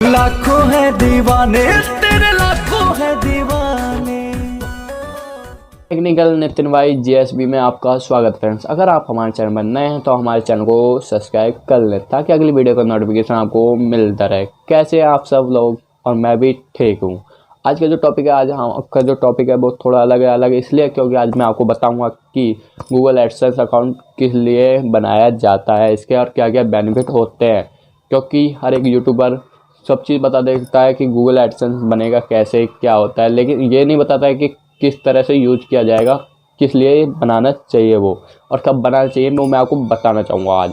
लाखों है दीवाने तेरे, लाखों है दीवाने। टेक्निकल नितिन भाई जीएसबी में आपका स्वागत फ्रेंड्स। अगर आप हमारे चैनल पर नए हैं तो हमारे चैनल को सब्सक्राइब कर लें ताकि अगली वीडियो का नोटिफिकेशन आपको मिलता रहे। कैसे हैं आप सब लोग? और मैं भी ठीक हूँ। आज का जो टॉपिक है, आज आपका जो टॉपिक है वो थोड़ा अलग है इसलिए क्योंकि आज मैं आपको बताऊंगा कि गूगल एडसेंस अकाउंट किस लिए बनाया जाता है, इसके और क्या क्या बेनिफिट होते हैं। क्योंकि हर एक यूट्यूबर सब चीज़ बता देता है कि गूगल एडसेंस बनेगा कैसे, क्या होता है, लेकिन ये नहीं बताता है कि किस तरह से यूज किया जाएगा, किस लिए बनाना चाहिए वो और कब बनाना चाहिए, वो मैं आपको बताना चाहूँगा। आज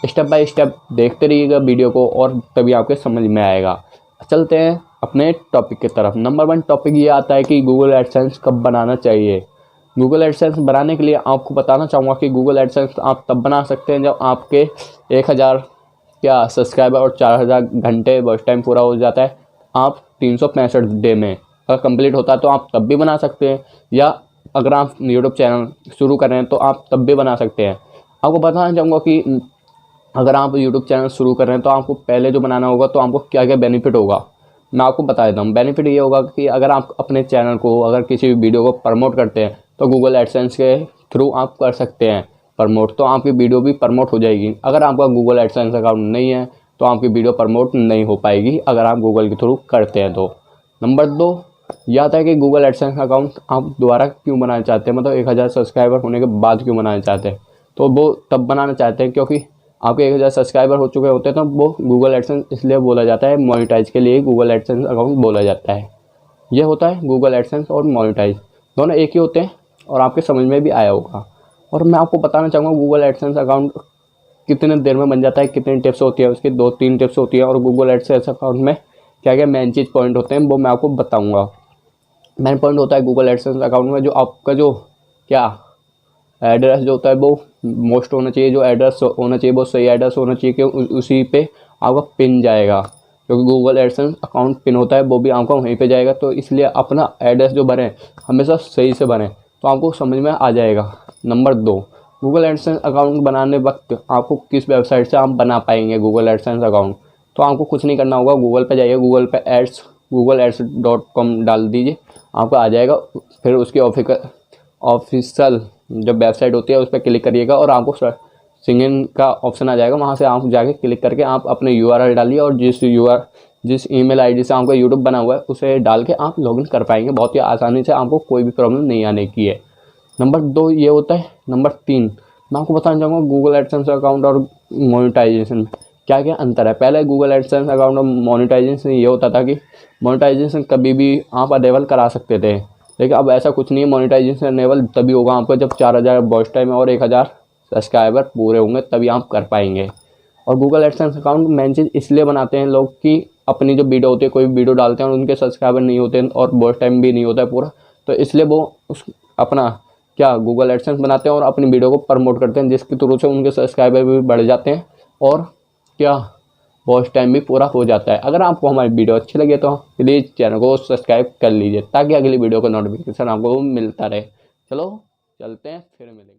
स्टेप बाय स्टेप देखते रहिएगा वीडियो को और तभी आपके समझ में आएगा। चलते हैं अपने टॉपिक की तरफ। नंबर 1 टॉपिक ये आता है कि गूगल एडसेंस कब बनाना चाहिए। गूगल एडसेंस बनाने के लिए आपको बताना चाहूँगा कि गूगल एडसेंस आप तब बना सकते हैं जब आपके 1000 क्या सब्सक्राइबर और 4000 घंटे वॉच टाइम पूरा हो जाता है। आप 365 डे में अगर कंप्लीट होता है तो आप तब भी बना सकते हैं, या अगर आप यूट्यूब चैनल शुरू कर रहे हैं तो आप तब भी बना सकते हैं। आपको बताना चाहूँगा कि अगर आप यूट्यूब चैनल शुरू कर रहे हैं तो आपको पहले जो बनाना होगा तो आपको क्या क्या बेनिफिट होगा मैं आपको बता देता हूँ। बेनिफिट ये होगा कि अगर आप अपने चैनल को, अगर किसी भी वीडियो को प्रमोट करते हैं तो गूगल एडसेंस के थ्रू आप कर सकते हैं प्रमोट, तो आपकी वीडियो भी प्रमोट हो जाएगी। अगर आपका गूगल एडसेंस अकाउंट नहीं है तो आपकी वीडियो प्रमोट नहीं हो पाएगी अगर आप गूगल के थ्रू करते हैं तो। नंबर 2 यह आता है कि गूगल एडसेंस अकाउंट आप दोबारा क्यों बनाना चाहते हैं, मतलब 1000 सब्सक्राइबर होने के बाद क्यों बनाना चाहते हैं। तो वो तब बनाना चाहते हैं क्योंकि आपके 1000 सब्सक्राइबर हो चुके होते हैं, तो वो गूगल एडसेंस इसलिए बोला जाता है, मोनेटाइज के लिए गूगल एडसेंस अकाउंट बोला जाता है। ये होता है गूगल एडसेंस और मोनेटाइज दोनों एक ही होते हैं और आपके समझ में भी आया होगा। और मैं आपको बताना चाहूँगा गूगल एडसेंस अकाउंट कितने देर में बन जाता है, कितनी टिप्स होती है उसकी, 2-3 टिप्स होती है। और गूगल एडसेंस अकाउंट में क्या क्या मेन चीज़ पॉइंट होते हैं वो मैं आपको बताऊँगा। मेन पॉइंट होता है गूगल एडसेंस अकाउंट में जो आपका जो क्या एड्रेस जो होता है वो मोस्ट होना चाहिए, जो एड्रेस होना चाहिए वो सही एड्रेस होना चाहिए कि उसी पे आपका पिन जाएगा, क्योंकि गूगल एडसेंस अकाउंट पिन होता है वो भी आपका वहीं पे जाएगा। तो इसलिए अपना एड्रेस जो बने हमेशा सही से बने तो आपको समझ में आ जाएगा। नंबर 2 गूगल एडसेंस अकाउंट बनाने वक्त आपको किस वेबसाइट से आप बना पाएंगे गूगल एडसेंस अकाउंट। तो आपको कुछ नहीं करना होगा, गूगल पे जाइए, गूगल पे google.com डाल दीजिए, आपको आ जाएगा। फिर उसकी ऑफिशियल जब वेबसाइट होती है उस पर क्लिक करिएगा और आपको सिंगिंग का ऑप्शन आ जाएगा। वहाँ से आप जाके क्लिक करके आप अपने यूआरएल डालिए और जिस ईमेल आईडी से आपका यूट्यूब बना हुआ है उसे डाल के आप लॉगिन कर पाएंगे बहुत ही आसानी से, आपको कोई भी प्रॉब्लम नहीं आने की है। नंबर 2 ये होता है। नंबर 3 मैं आपको बताना चाहूँगा गूगल एडसेंस अकाउंट और मोनेटाइजेशन में क्या क्या अंतर है। पहले गूगल एडसेंस अकाउंट और मोनेटाइजेशन ये होता था कि मोनेटाइजेशन कभी भी आप अनेबल करा सकते थे, लेकिन अब ऐसा कुछ नहीं है। मोनेटाइजेशन अनेबल तभी होगा आपका जब 4000 वॉच टाइम और 1000 सब्सक्राइबर पूरे होंगे, तभी आप कर पाएंगे। और गूगल एडसेंस अकाउंट मेन चीज़ इसलिए बनाते हैं लोग कि अपनी जो वीडियो होती है, कोई वीडियो डालते हैं और उनके सब्सक्राइबर नहीं होते और वॉच टाइम भी नहीं होता है पूरा, तो इसलिए वो अपना क्या गूगल एडसेंस बनाते हैं और अपनी वीडियो को प्रमोट करते हैं, जिसके थ्रू से उनके सब्सक्राइबर भी बढ़ जाते हैं और क्या वॉच टाइम भी पूरा हो जाता है। अगर आपको हमारी वीडियो अच्छी लगे तो प्लीज़ चैनल को सब्सक्राइब कर लीजिए ताकि अगली वीडियो का नोटिफिकेशन आपको मिलता रहे। चलो चलते हैं, फिर मिलेंगे।